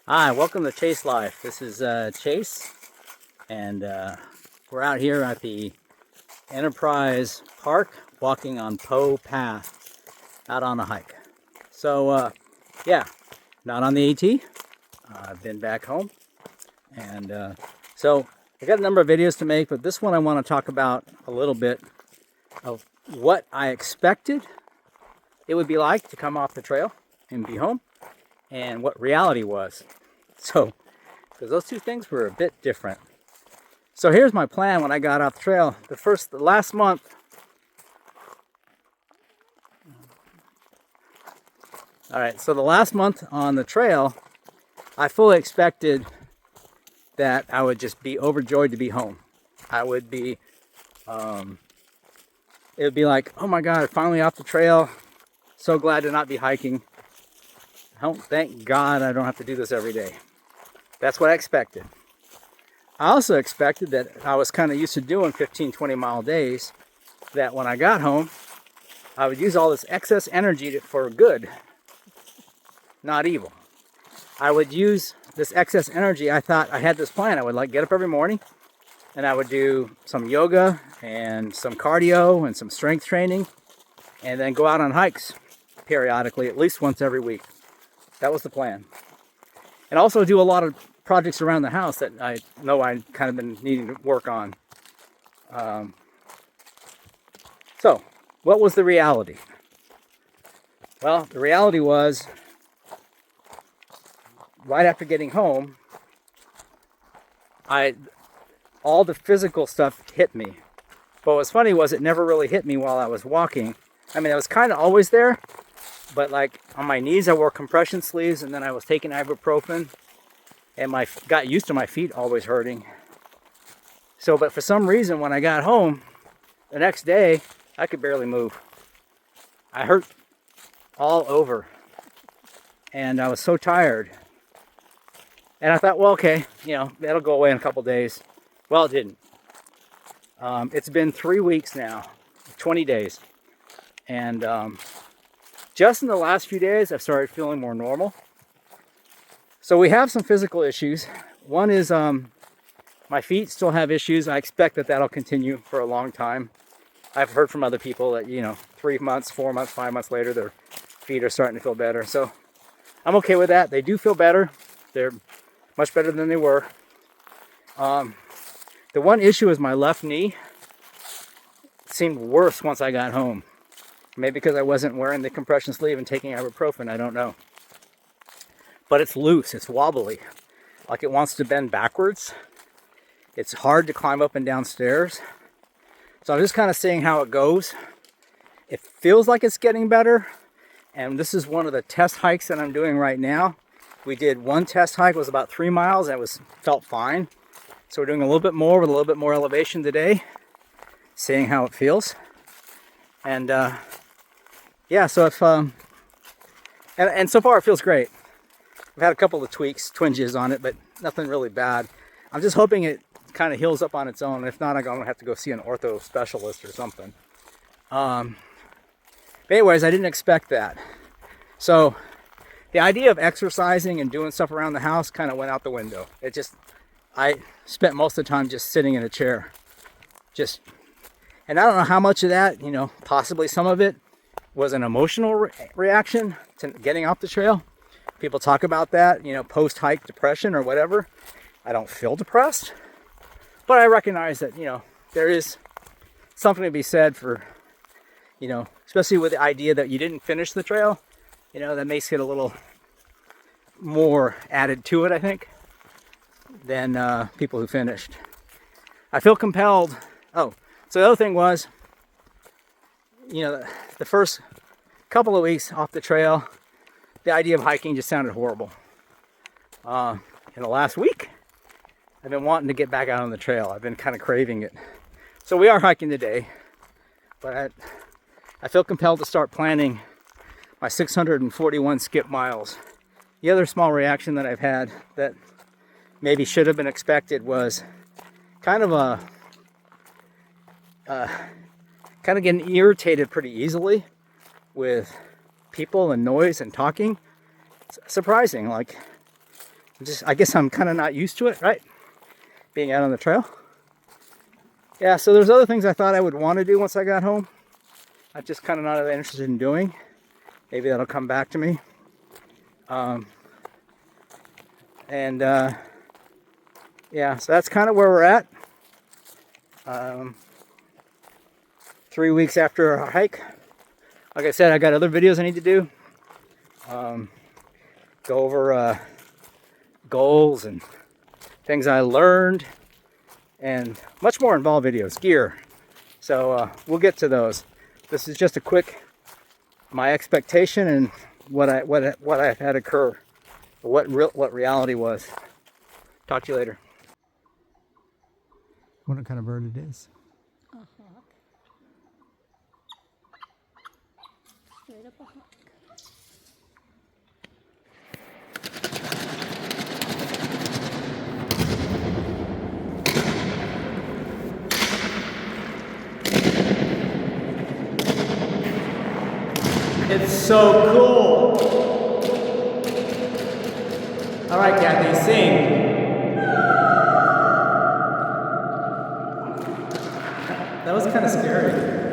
Hi, welcome to Chase Life. This is Chase, and we're out here at the Enterprise Park, walking on Poe Path, out on a hike. So, yeah, not on the AT. I've been back home, and so I got a number of videos to make, but this one I want to talk about a little bit of what I expected it would be like to come off the trail and be home, and what reality was. So, because those two things were a bit different. So here's my plan when I got off the trail. The last month, all right, so the last month on the trail, I fully expected that I would just be overjoyed to be home. I would be, it would be like, oh my God, finally off the trail. So glad to not be hiking. Thank God I don't have to do this every day. That's what I expected. I also expected that I was kind of used to doing 15, 20 mile days, that when I got home, I would use all this excess energy for good, not evil. I would use this excess energy. I thought I had this plan. I would get up every morning and I would do some yoga and some cardio and some strength training, and then go out on hikes periodically, at least once every week. That was the plan. And also do a lot of projects around the house that I know I kind of been needing to work on. So, what was the reality? Well, the reality was, right after getting home, all the physical stuff hit me. But what's funny was it never really hit me while I was walking. I mean, it was kind of always there, but like on my knees I wore compression sleeves, and then I was taking ibuprofen, and got used to my feet always hurting. So, but for some reason when I got home the next day, I could barely move. I hurt all over, and I was so tired. And I thought, well, okay, that'll go away in a couple days. Well, it didn't. It's been 3 weeks now, 20 days. And just in the last few days, I've started feeling more normal. So we have some physical issues. One is my feet still have issues. I expect that that'll continue for a long time. I've heard from other people that, 3 months, 4 months, 5 months later, their feet are starting to feel better. So I'm okay with that. They do feel better. They're much better than they were. The one issue is my left knee seemed worse once I got home. Maybe because I wasn't wearing the compression sleeve and taking ibuprofen, I don't know. But it's loose, it's wobbly, like it wants to bend backwards. It's hard to climb up and down stairs. So I'm just kind of seeing how it goes. It feels like it's getting better. And this is one of the test hikes that I'm doing right now. We did one test hike, it was about 3 miles, and felt fine. So we're doing a little bit more with a little bit more elevation today, seeing how it feels. And yeah, so if and so far it feels great. I've had a couple of twinges on it, but nothing really bad. I'm just hoping it kind of heals up on its own. If not, I'm going to have to go see an ortho specialist or something. But anyways, I didn't expect that. So the idea of exercising and doing stuff around the house kind of went out the window. I spent most of the time just sitting in a chair. And I don't know how much of that, possibly some of it was an emotional reaction to getting off the trail. People talk about that, post-hike depression or whatever. I don't feel depressed, but I recognize that, there is something to be said for, especially with the idea that you didn't finish the trail, that makes it a little more added to it, I think, than people who finished. I feel compelled. Oh, so the other thing was, the first couple of weeks off the trail, the idea of hiking just sounded horrible. In the last week, I've been wanting to get back out on the trail. I've been kind of craving it. So we are hiking today, but I feel compelled to start planning my 641 skip miles. The other small reaction that I've had that maybe should have been expected was kind of getting irritated pretty easily with people and noise and talking. It's surprising. Like, I guess I'm kind of not used to it, right? Being out on the trail. Yeah, so there's other things I thought I would want to do once I got home. I'm just kind of not that interested in doing. Maybe that'll come back to me. Yeah, so that's kind of where we're at. 3 weeks after our hike. Like I said, I got other videos I need to do. Go over goals and things I learned, and much more involved videos, gear. So we'll get to those. This is just a quick, my expectation and what I've had occur, what reality was. Talk to you later. What kind of bird it is? A hawk. Straight up a hawk. It's so cool. All right, Kathy, sing. That was kind of scary.